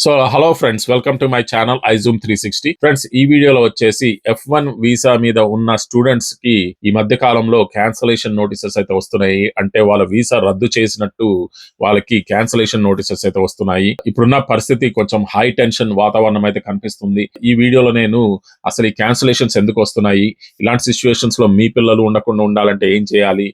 So hello friends, welcome to my channel iZoom 360. Friends, ఈ వీడియోలో వచ్చేసి F1 వీసా మీద ఉన్న స్టూడెంట్స్ కి ఈ మధ్య కాలంలో క్యాన్సలేషన్ నోటీసెస్ అయితే వస్తున్నాయి. అంటే వాళ్ళ వీసా రద్దు చేసినట్టు వాళ్ళకి క్యాన్సలేషన్ నోటీసెస్ అయితే వస్తున్నాయి. ఇప్పుడున్న పరిస్థితి కొంచెం హై టెన్షన్ వాతావరణం అయితే కనిపిస్తుంది. ఈ వీడియోలో నేను అసలు ఈ క్యాన్సలేషన్స్ ఎందుకు వస్తున్నాయి, ఇలాంటి సిచ్యువేషన్స్ లో మీ పిల్లలు ఉండకుండా ఉండాలంటే ఏం చేయాలి,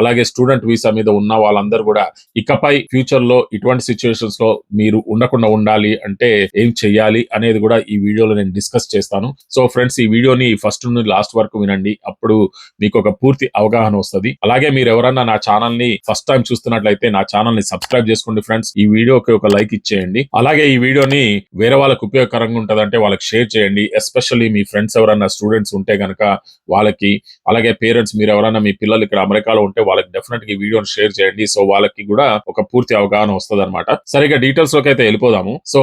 అలాగే స్టూడెంట్ వీసా మీద ఉన్న వాళ్ళందరూ కూడా ఇకపై ఫ్యూచర్ లో ఇటువంటి సిచ్యువేషన్స్ లో మీరు ఉండకుండా ఉండాలి అంటే ఏం చెయ్యాలి అనేది కూడా ఈ వీడియోలో నేను డిస్కస్ చేస్తాను. సో ఫ్రెండ్స్, ఈ వీడియోని ఫస్ట్ నుండి లాస్ట్ వరకు వినండి, అప్పుడు మీకు ఒక పూర్తి అవగాహన వస్తుంది. అలాగే మీరు ఎవరన్నా నా ఛానల్ ని ఫస్ట్ టైం చూస్తున్నట్లయితే నా ఛానల్ ని సబ్స్క్రైబ్ చేసుకోండి ఫ్రెండ్స్. ఈ వీడియోకి ఒక లైక్ ఇచ్చేయండి. అలాగే ఈ వీడియోని వేరే వాళ్ళకి ఉపయోగకరంగా ఉంటదంటే వాళ్ళకి షేర్ చేయండి. ఎస్పెషల్లీ మీ ఫ్రెండ్స్ ఎవరన్నా స్టూడెంట్స్ ఉంటే గనక వాళ్ళకి, అలాగే పేరెంట్స్ మీరు ఎవరైనా మీ పిల్లలు ఇక్కడ అమెరికాలో ఉంటే వాళ్ళకి డెఫినెట్ గా ఈ వీడియోని షేర్ చేయండి. సో వాళ్ళకి కూడా ఒక పూర్తి అవగాహన వస్తుంది అనమాట. సరిగా డీటెయిల్స్ లోకి అయితే వెళ్ళిపోదాము. సో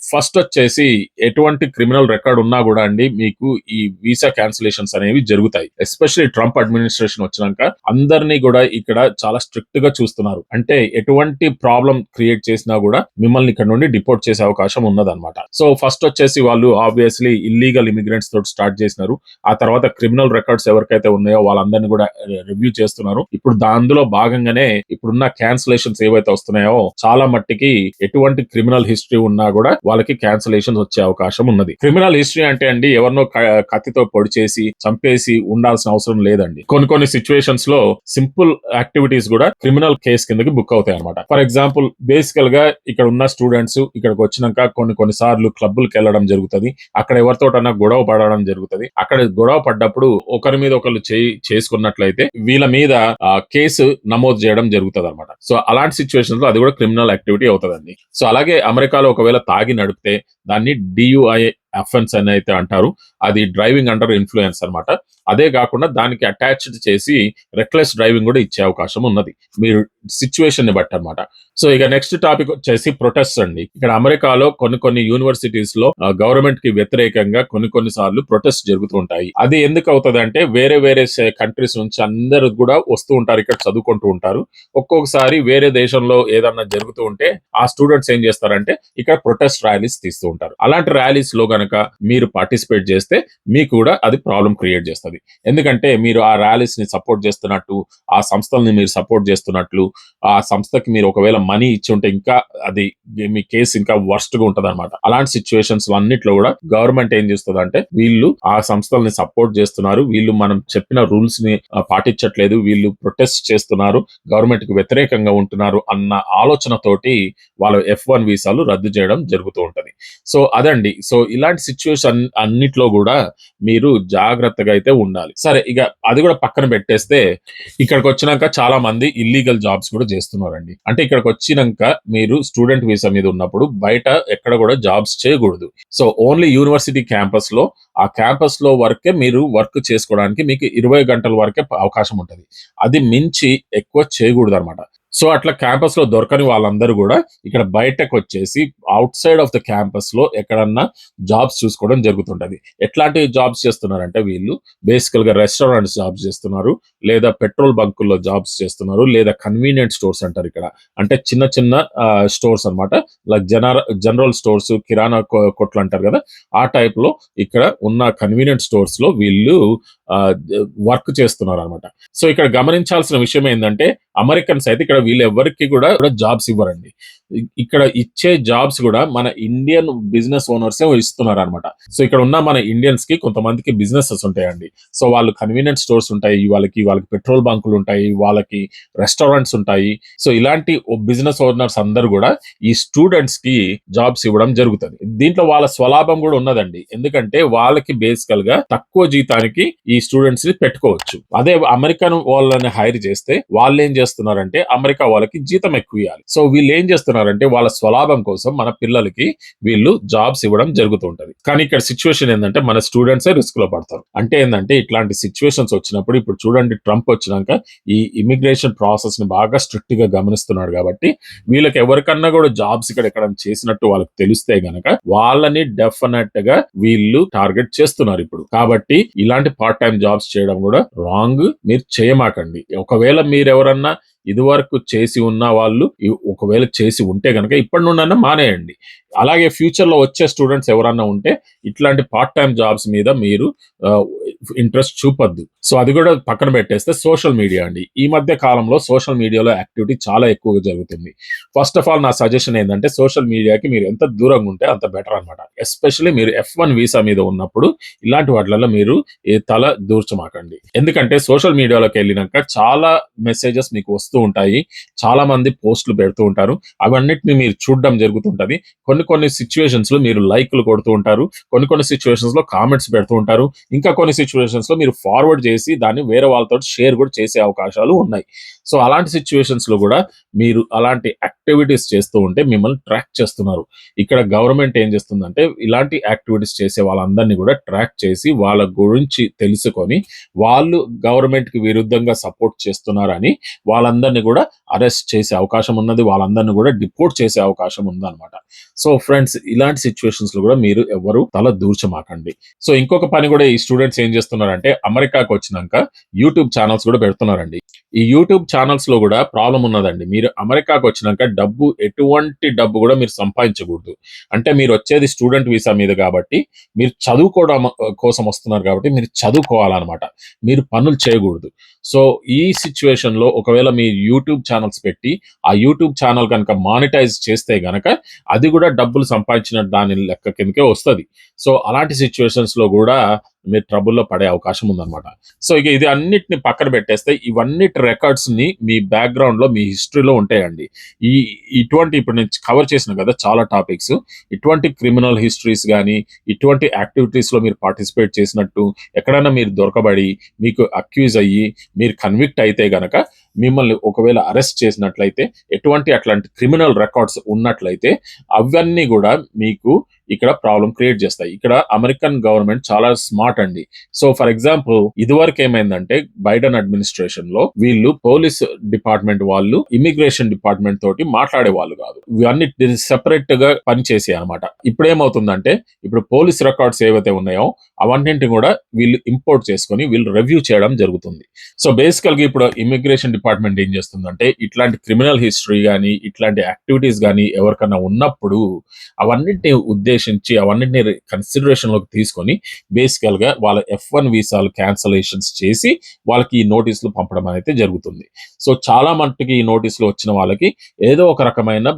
ఫస్ట్ వచ్చేసి ఎటువంటి క్రిమినల్ రికార్డ్ ఉన్నా కూడా అండి మీకు ఈ వీసా క్యాన్సిలేషన్స్ అనేవి జరుగుతాయి. ఎస్పెషల్లీ ట్రంప్ అడ్మినిస్ట్రేషన్ వచ్చినాక అందరినీ కూడా ఇక్కడ చాలా స్ట్రిక్ట్ గా చూస్తున్నారు. అంటే ఎటువంటి ప్రాబ్లం క్రియేట్ చేసినా కూడా మిమ్మల్ని ఇక్కడ నుండి డిపోర్ట్ చేసే అవకాశం ఉన్నదన్నమాట. సో ఫస్ట్ వచ్చేసి వాళ్ళు ఆబ్వియస్లీ ఇల్లీగల్ ఇమిగ్రెంట్స్ తోటి స్టార్ట్ చేసినారు. ఆ తర్వాత క్రిమినల్ రికార్డ్స్ ఎవరికైతే ఉన్నాయో వాళ్ళందరినీ కూడా రివ్యూ చేస్తున్నారు. ఇప్పుడు అందులో భాగంగానే ఇప్పుడున్న క్యాన్సిలేషన్స్ ఏవైతే వస్తున్నాయో చాలా మట్టికి ఎటువంటి క్రిమినల్ హిస్టరీ ఉన్నా కూడా వాళ్ళకి క్యాన్సిలేషన్స్ వచ్చే అవకాశం ఉన్నది. క్రిమినల్ హిస్టరీ అంటే అండి ఎవరినో కత్తితో పొడి చేసి చంపేసి ఉండాల్సిన అవసరం లేదండి. కొన్ని సిచ్యువేషన్స్ లో సింపుల్ యాక్టివిటీస్ కూడా క్రిమినల్ కేసు కిందకి బుక్ అవుతాయి అనమాట. ఫర్ ఎగ్జాంపుల్, బేసికల్ గా ఇక్కడ ఉన్న స్టూడెంట్స్ ఇక్కడికి వచ్చినాక కొన్ని సార్లు క్లబ్బులకు వెళ్ళడం జరుగుతుంది. అక్కడ ఎవరితోటన్నా గొడవ పడడం జరుగుతుంది. అక్కడ గొడవ పడ్డప్పుడు ఒకరి మీద ఒకరు చేసుకున్నట్లయితే వీళ్ళ మీద కేసు నమోదు చేయడం జరుగుతుంది అనమాట. సో అలాంటి సిచ్యువేషన్స్ లో అది కూడా క్రిమినల్ యాక్టివిటీ అవుతుందండి. సో అలాగే అమెరికాలో ఒకవేళ తాగి నడిపితే దాన్ని DUI అఫెన్స్ అని అయితే అంటారు. అది డ్రైవింగ్ అండర్ ఇన్ఫ్లుయెన్స్ అనమాట. అదే కాకుండా దానికి అటాచ్డ్ చేసి రెక్లెస్ డ్రైవింగ్ కూడా ఇచ్చే అవకాశం ఉన్నది, మీరు సిచ్యువేషన్ ని బట్టి అనమాట. సో ఇక నెక్స్ట్ టాపిక్ వచ్చేసి ప్రొటెస్ట్ అండి. ఇక్కడ అమెరికాలో కొన్ని యూనివర్సిటీస్ లో గవర్నమెంట్ కి వ్యతిరేకంగా కొన్ని సార్లు ప్రొటెస్ట్ జరుగుతూ ఉంటాయి. అది ఎందుకు అవుతుంది అంటే వేరే కంట్రీస్ నుంచి అందరూ కూడా వస్తూ ఉంటారు, ఇక్కడ చదువుకుంటూ ఉంటారు. ఒక్కొక్కసారి వేరే దేశంలో ఏదన్నా జరుగుతూ ఉంటే ఆ స్టూడెంట్స్ ఏం చేస్తారంటే ఇక్కడ ప్రొటెస్ట్ ర్యాలీస్ తీస్తూ ఉంటారు. అలాంటి ర్యాలీస్ లో గనక మీరు పార్టిసిపేట్ చేస్తే మీకు కూడా అది ప్రాబ్లం క్రియేట్ చేస్తుంది. ఎందుకంటే మీరు ఆ ర్యాలీస్ ని సపోర్ట్ చేస్తున్నట్టు, ఆ సంస్థల్ని మీరు సపోర్ట్ చేస్తున్నట్లు, ఆ సంస్థకి మీరు ఒకవేళ మనీ ఇచ్చి ఉంటే ఇంకా అది మీ కేసు ఇంకా వర్స్ట్ గా ఉంటది అనమాట. అలాంటి సిచ్యువేషన్స్ అన్నిట్లో కూడా గవర్నమెంట్ ఏం చేస్తుంది అంటే వీళ్ళు ఆ సంస్థల్ని సపోర్ట్ చేస్తున్నారు, వీళ్ళు మనం చెప్పిన రూల్స్ ని పాటించట్లేదు, వీళ్ళు ప్రొటెస్ట్ చేస్తున్నారు, గవర్నమెంట్ కి వ్యతిరేకంగా ఉంటున్నారు అన్న ఆలోచనతోటి వాళ్ళ F1 వీసాలు రద్దు చేయడం జరుగుతూ ఉంటది. సో అదండి. సో ఇలాంటి సిచ్యువేషన్ అన్నిట్లో కూడా మీరు జాగ్రత్తగా అయితే ఉండాలి. సరే, ఇక అది కూడా పక్కన పెట్టేస్తే ఇక్కడికి వచ్చినాక చాలా మంది ఇల్లీగల్ జాబ్స్ కూడా చేస్తున్నారండి. అంటే ఇక్కడికి వచ్చినాక మీరు స్టూడెంట్ వీసా మీద ఉన్నప్పుడు బయట ఎక్కడ కూడా జాబ్స్ చేయకూడదు. సో ఓన్లీ యూనివర్సిటీ క్యాంపస్ లో, ఆ క్యాంపస్ లో వరకే మీరు వర్క్ చేసుకోవడానికి మీకు 20 గంటల వరకే అవకాశం ఉంటుంది. అది మించి ఎక్కువ చేయకూడదు అనమాట. సో అట్లా క్యాంపస్ లో దొరకని వాళ్ళందరూ కూడా ఇక్కడ బయటకు వచ్చేసి out side of the campus లో ఎక్కడన్నా జాబ్స్ చూసుకోవడం జరుగుతుంటది. ఎట్లాంటి జాబ్స్ చేస్తున్నారంటే వీళ్ళు బేసికల్ గా రెస్టారెంట్స్ జాబ్స్ చేస్తున్నారు, లేదా పెట్రోల్ బంకుల్లో జాబ్స్ చేస్తున్నారు, లేదా కన్వీనియంట్ స్టోర్స్ అంటారు ఇక్కడ. అంటే చిన్న స్టోర్స్ అనమాట. లైక్ జనరల్ స్టోర్స్, కిరాణా కొట్లు అంటారు కదా, ఆ టైప్ లో ఇక్కడ ఉన్న కన్వీనియంట్ స్టోర్స్ లో వీళ్ళు వర్క్ చేస్తున్నారు అనమాట. సో ఇక్కడ గమనించాల్సిన విషయం ఏంటంటే అమెరికన్స్ అయితే ఇక్కడ వీళ్ళు ఎవరికి కూడా జాబ్స్ ఇవ్వరండి. ఇక్కడ ఇచ్చే జాబ్స్ కూడా మన ఇండియన్ బిజినెస్ ఓనర్స్ ఇస్తున్నారు అనమాట. సో ఇక్కడ ఉన్న మన ఇండియన్స్ కి కొంతమందికి బిజినెసెస్ ఉంటాయండి. సో వాళ్ళు కన్వీనియంట్ స్టోర్స్ ఉంటాయి, వాళ్ళకి పెట్రోల్ బంకులు ఉంటాయి, వాళ్ళకి రెస్టారెంట్స్ ఉంటాయి. సో ఇలాంటి బిజినెస్ ఓనర్స్ అందరూ కూడా ఈ స్టూడెంట్స్ కి జాబ్స్ ఇవ్వడం జరుగుతుంది. దీంట్లో వాళ్ళ స్వలాభం కూడా ఉన్నదండి. ఎందుకంటే వాళ్ళకి బేసికల్ గా తక్కువ జీతానికి ఈ స్టూడెంట్స్ ని పెట్టుకోవచ్చు. అదే అమెరికన్ వాళ్ళని హైర్ చేస్తే వాళ్ళు ఏం చేస్తున్నారంటే అమెరికా వాళ్ళకి జీతం ఎక్కువ ఇవ్వాలి. సో వీళ్ళు ఏం చేస్తున్నారంటే వాళ్ళ స్వలాభం కోసం మన పిల్లలకి వీళ్ళు జాబ్స్ ఇవ్వడం జరుగుతూ ఉంటది. కానీ ఇక్కడ సిచ్యువేషన్ ఏంటంటే మన స్టూడెంట్సే రిస్క్ లో పడతారు. అంటే ఏంటంటే ఇట్లాంటి సిచ్యువేషన్స్ వచ్చినప్పుడు, ఇప్పుడు చూడండి ట్రంప్ వచ్చినాక ఈ ఇమిగ్రేషన్ ప్రాసెస్ ని బాగా స్ట్రిక్ట్ గా గమనిస్తున్నాడు కాబట్టి వీళ్ళకి ఎవరికన్నా కూడా జాబ్స్ ఇక్కడ ఎక్కడ చేసినట్టు వాళ్ళకి తెలిస్తే గనక వాళ్ళని డెఫినెట్ గా వీళ్ళు టార్గెట్ చేస్తున్నారు ఇప్పుడు. కాబట్టి ఇలాంటి పార్ట్ టైం జాబ్స్ చేయడం కూడా రాంగ్, మీరు చేయమాకండి. ఒకవేళ మీరు ఎవరన్నా ఇదివరకు చేసి ఉన్న వాళ్ళు ఒకవేళ చేసి ఉంటే గనక ఇప్పటి నుండన్నా మానేయండి. అలాగే ఫ్యూచర్‌లో వచ్చే స్టూడెంట్స్ ఎవరన్నా ఉంటే ఇట్లాంటి పార్ట్ టైమ్ జాబ్స్ మీద మీరు ఆహ్, ఇంట్రెస్ట్ చూపొద్దు. సో, అది గూడా పక్కన పెట్టేస్తే సోషల్ మీడియా అండి. ఈ మధ్య కాలంలో సోషల్ మీడియాలో యాక్టివిటీ చాలా ఎక్కువగా జరుగుతుంది. ఫస్ట్ ఆఫ్ ఆల్ నా సజెషన్ ఏందంటే సోషల్ మీడియాకి మీరు ఎంత దూరంగా ఉంటే అంత బెటర్ అన్నమాట. ఎస్పెషల్లీ మీరు F1 వీసా మీద ఉన్నప్పుడు ఇలాంటి వాటిలలో మీరు తల దూర్చమాకండి. ఎందుకంటే సోషల్ మీడియాలోకెళ్ళినంక చాలా మెసేజెస్ మీకు వస్తూ ఉంటాయి. చాలా మంది పోస్ట్‌లు పెడుతూ ఉంటారు. అవన్నిటిని మీరు చూడడం జరుగుతుంటది. కొన్ని సిట్యుయేషన్స్‌లో మీరు లైక్‌లు కొడుతూ ఉంటారు. కొన్ని సిట్యుయేషన్స్‌లో కామెంట్స్ పెడుతూ ఉంటారు. ఇంకా కొన్ని సిట్యుయేషన్స్‌లో మీరు ఫార్వర్డ్ చేసి దాన్ని వేరే వాళ్ళతోటి షేర్ కూడా చేసే అవకాశాలు ఉన్నాయి. సో, అలాంటి సిట్యుయేషన్స్‌లో గూడా మీరు అలాంటి యాక్టివిటీస్ చేస్తూ ఉంటే మిమ్మల్ని ట్రాక్ చేస్తున్నారు. ఇక్కడ గవర్నమెంట్ ఏం చేస్తుందంటే ఇలాంటి యాక్టివిటీస్ చేసే వాళ్ళందరిని గూడా ట్రాక్ చేసి వాళ్ళ గురించి తెలుసుకొని వాళ్ళు గవర్నమెంట్‌కి విరుద్ధంగా సపోర్ట్ చేస్తున్నారని వాళ్ళందరిని గూడా అరెస్ట్ చేసే అవకాశం ఉన్నది. వాళ్ళందరిని గూడా డిపోర్ట్ చేసే అవకాశం ఉందన్నమాట. సో, ఫ్రెండ్స్ ఇలాంటి సిట్యుయేషన్స్‌లో గూడా మీరు ఎవ్వరు తల దూర్చమాకండి. సో, ఇంకొక పని గూడా ఈ స్టూడెంట్స్ ఏం చేస్తున్నారంటే అమెరికాకొచ్చినంక యూట్యూబ్ ఛానెల్స్ గూడా పెడుతున్నారండి. ఈ యూట్యూబ్ ఛానెల్స్‌లో గూడా ప్రాబ్లమ్ ఉన్నదండి. మీరు అమెరికాకొచ్చినంక ఎటువంటి డబ్బు గూడా మీరు సంపాదించకూడదు. అంటే మీరొచ్చేది స్టూడెంట్ వీసా మీద గాబట్టి, మీరు చదువుకోవడం కోసం వస్తున్నారు గాబట్టి, మీరు చదువుకోవాలనమాట. మీరు పనులు చేయగూడదు. సో, ఈ సిట్యుయేషన్‌లో ఒకవేళ మీరు యూట్యూబ్ ఛానెల్స్ పెట్టి, ఆ యూట్యూబ్ ఛానెల్ గనక మానిటైజ్ చేస్తే గనక, అది గూడా డబ్బులు సంపాదించిన దాని లెక్క కిందకే వస్తది. సో, అలాంటి సిట్యుయేషన్స్‌లో గూడా మీరు ట్రబుల్‌లో పడే అవకాశం ఉందనమాట. సో, ఇక ఇది అన్నిటిని పక్కన పెట్టేస్తే ఇవన్నిటి రికార్డ్స్‌ని మీ బ్యాక్‌గ్రౌండ్‌లో, మీ హిస్టరీలో ఉంటాయండి. ఈ ఇటువంటి ఇప్పుడు నేను కవర్ చేశాను గదా! చాలా టాపిక్స్. ఇటువంటి క్రిమినల్ హిస్టరీస్ గాని, ఇటువంటి యాక్టివిటీస్‌లో మీరు పార్టిసిపేట్ చేసినట్టు ఎక్కడైనా మీరు దొరకబడి, మీకు అక్యూజ్ అయ్యి, మీరు కన్విక్ట్ అయితే గనక మిమ్మల్ని ఒకవేళ అరెస్ట్ చేసినట్లయితే, అట్లాంటి క్రిమినల్ రికార్డ్స్ ఉన్నట్లయితే అవన్నీ గూడా మీకు ఇక్కడ ప్రాబ్లమ్ క్రియేట్ చేస్తాయి. ఇక్కడ అమెరికన్ గవర్నమెంట్ చాలా స్మార్ట్ అండి. సో, ఫర్ ఎగ్జాంపుల్ ఇదివరకు ఏమైందంటే బైడెన్ అడ్మినిస్ట్రేషన్‌లో వీళ్ళు పోలీస్ డిపార్ట్‌మెంట్ వాళ్ళు ఇమ్మిగ్రేషన్ డిపార్ట్‌మెంట్ తోటి మాట్లాడేవాళ్ళు గాదు. ఇవన్నీ సెపరేట్‌గా పనిచేసాయి అన్నమాట. ఇప్పుడేమవుతుందంటే ఇప్పుడు పోలీస్ రికార్డ్స్ ఏవైతే ఉన్నాయో అవన్నింటిని గూడా వీళ్ళు ఇంపోర్ట్ చేసుకొని వీళ్ళు రివ్యూ చేయడం జరుగుతుంది. సో, బేసికల్‌గా ఇప్పుడు ఇమ్మిగ్రేషన్ డిపార్ట్‌మెంట్ ఏం చేస్తుందంటే ఇట్లాంటి క్రిమినల్ హిస్టరీ గాని, ఇట్లాంటి యాక్టివిటీస్ గాని ఎవరికన్నా ఉన్నప్పుడు అవన్నిటిని ఉద్దేశించి అవన్నిటిని కన్సిడరేషన్‌లోకి తీసుకొని బేసికల్‌గా వాళ్ళ F1 వీసాలు క్యాన్సలేషన్స్ చేసి వాళ్ళకి ఈ నోటీసులు పంపడం అనేది జరుగుతుంది. సో, చాలా మట్టుకి ఈ నోటీసులు వచ్చిన వాళ్ళకి ఏదో ఒక రకమైన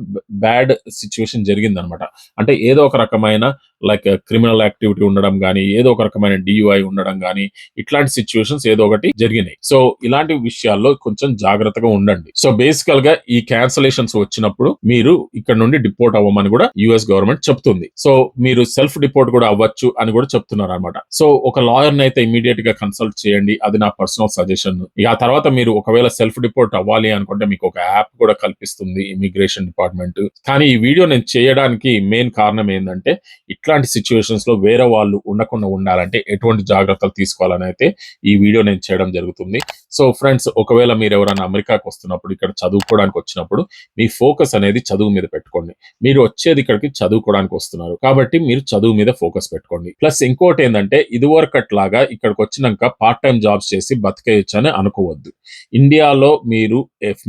బ్యాడ్ సిట్యుయేషన్ జరిగిందనమాట. అంటే ఏదో ఒక రకమైన లైక్ క్రిమినల్ యాక్టివిటీ ఉండడం గాని, ఏదో ఒక రకమైన DUI ఉండడం గాని, ఇట్లాంటి సిట్యుయేషన్స్ ఏదో ఒకటి జరిగినాయి. సో, ఇలాంటి విషయాల్లో కొంచెం జాగ్రత్తగా ఉండండి. సో, బేసికల్‌గా ఈ క్యాన్సలేషన్స్ వచ్చినప్పుడు మీరు ఇక్కడ నుండి డిపోర్ట్ అవ్వమని కూడా యూఎస్ గవర్నమెంట్ చెప్తుంది. సో, మీరు సెల్ఫ్ డిపోర్ట్ కూడా అవ్వచ్చు అని కూడా చెప్తున్నారనమాట. సో, ఒక లాయర్‌ని అయితే ఇమ్మీడియేట్‌గా కన్సల్ట్ చేయండి. అది నా పర్సనల్ సజెషన్. ఇక ఆ తర్వాత మీరు ఒకవేళ సెల్ఫ్ డిపోర్ట్ అవ్వాలి అనుకుంటే మీకు ఒక యాప్ కూడా కల్పిస్తుంది ఇమ్మిగ్రేషన్ డిపార్ట్మెంట్. కానీ ఈ వీడియో నేను చేయడానికి మెయిన్ కారణం ఏందంటే ఇట్లాంటి సిట్యుయేషన్స్‌లో వేరే వాళ్ళు ఉండకుండా ఉండాలంటే ఎటువంటి జాగ్రత్తలు తీసుకోవాలని అయితే ఈ వీడియో నేను చేయడం జరుగుతుంది. సో, ఫ్రెండ్స్ ఒకవేళ మీరెవరైనా అమెరికాకి వస్తున్నప్పుడు, ఇక్కడ చదువుకోవడానికి వచ్చినప్పుడు మీ ఫోకస్ అనేది చదువు మీద పెట్టుకోండి. మీరు వచ్చేది ఇక్కడికి చదువుకోవడానికి వస్తున్నారు. కాబట్టి మీరు చదువు మీద ఫోకస్ పెట్టుకోండి. ప్లస్ ఇంకోటేందంటే ఇదివరకట్లాగా ఇక్కడికొచ్చినంక పార్ట్ టైమ్ జాబ్స్ చేసి బతికేయొచ్చని అనుకోవద్దు. ఇండియాలో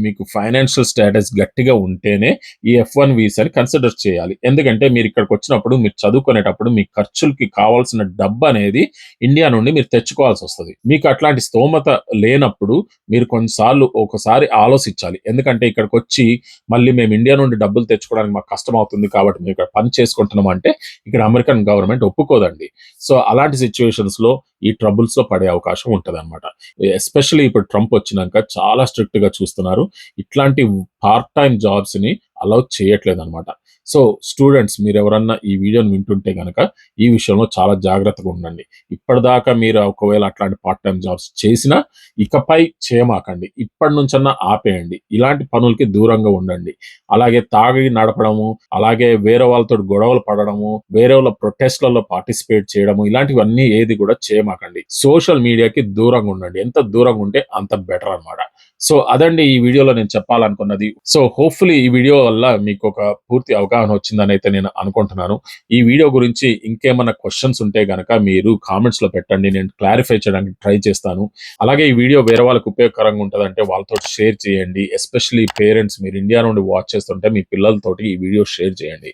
మీకు ఫైనాన్షియల్ స్టేటస్ గట్టిగా ఉంటేనే ఈ F1 వీసాని కన్సిడర్ చేయాలి. ఎందుకంటే మీరు ఇక్కడికొచ్చినప్పుడు మీరు చదువుకునేటప్పుడు మీ ఖర్చులకి కావాల్సిన డబ్బనేది ఇండియా నుండి మీరు తెచ్చుకోవాల్సొస్తది. మీకు అట్లాంటి స్తోమత లేనప్పుడు మీరు ఒకసారి ఆలోచించాలి. ఎందుకంటే ఇక్కడికొచ్చి మళ్ళీ మేము ఇండియా నుండి డబ్బులు తెచ్చుకోవడానికి మాకు కష్టమవుతుంది కాబట్టి మేము ఇక్కడ పని చేసుకుంటున్నాం అంటే ఇక్కడ అమెరికన్ గవర్నమెంట్ ఒప్పుకోదండి. సో, అలాంటి సిట్యుయేషన్స్‌లో ఈ ట్రబుల్స్‌లో పడే అవకాశం ఉంటదన్నమాట. ఎస్పెషల్లీ ఇప్పుడు ట్రంప్ వచ్చినంక చాలా స్ట్రిక్ట్‌గా చూస్తున్నారు. ఇట్లాంటి పార్ట్ టైమ్ జాబ్స్‌ని అలౌ చేయట్లేదన్నమాట. సో, స్టూడెంట్స్ మీరెవరన్నా ఈ వీడియోని వింటుంటే గనక ఈ విషయంలో చాలా జాగ్రత్తగా ఉండండి. ఇప్పటిదాకా మీరు ఒకవేళ అట్లాంటి పార్ట్ టైమ్ జాబ్స్ చేసినా ఇకపై చేయమాకండి. ఇప్పటి నుంచన్నా ఆపేయండి. ఇలాంటి పనులకి దూరంగా ఉండండి. అలాగే తాగి నడపడము, అలాగే వేరే వాళ్ళతోటి గొడవలు పడడము, వేరే వాళ్ళ ప్రొటెస్ట్‌లలో పార్టిసిపేట్ చేయడము ఇలాంటివన్నీ ఏది కూడా చేయమాకండి. సోషల్ మీడియాకి దూరంగా ఉండండి. ఎంత దూరంగా ఉంటే అంత బెటర్ అన్నమాట. సో, అదండి ఈ వీడియోలో నేను చెప్పాలనుకున్నది. సో, హోప్‌ఫుల్లీ ఈ వీడియో వల్ల మీకొక పూర్తి అవగాహన అవగాహన వచ్చిందని అయితే నేను అనుకుంటున్నాను. ఈ వీడియో గురించి ఇంకేమన్నా క్వెషన్స్ ఉంటే గనక మీరు కామెంట్స్ లో పెట్టండి, నేను క్లారిఫై చేయడానికి ట్రై చేస్తాను. అలాగే ఈ వీడియో వేరే వాళ్ళకి ఉపయోగకరంగా ఉంటదంటే వాళ్ళతో షేర్ చేయండి. ఎస్పెషల్లీ పేరెంట్స్, మీరు ఇండియా నుండి వాచ్ చేస్తుంటే మీ పిల్లలతోటి ఈ వీడియో షేర్ చేయండి.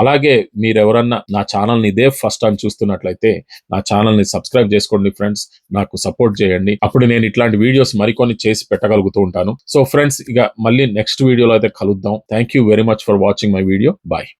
అలాగే మీరెవరన్నా నా ఛానల్‌ని ఇదే ఫస్ట్ టైమ్ చూస్తున్నట్లయితే నా ఛానల్‌ని సబ్స్క్రైబ్ చేసుకోండి ఫ్రెండ్స్. నాకు సపోర్ట్ చేయండి. అప్పుడు నేను ఇట్లాంటి వీడియోస్ మరికొన్ని చేసి పెట్టగలుగుతూ ఉంటాను. సో ఫ్రెండ్స్, ఇక మళ్ళీ నెక్స్ట్ వీడియోలో అయితే కలుద్దాం. Thank you very much for watching my video. By.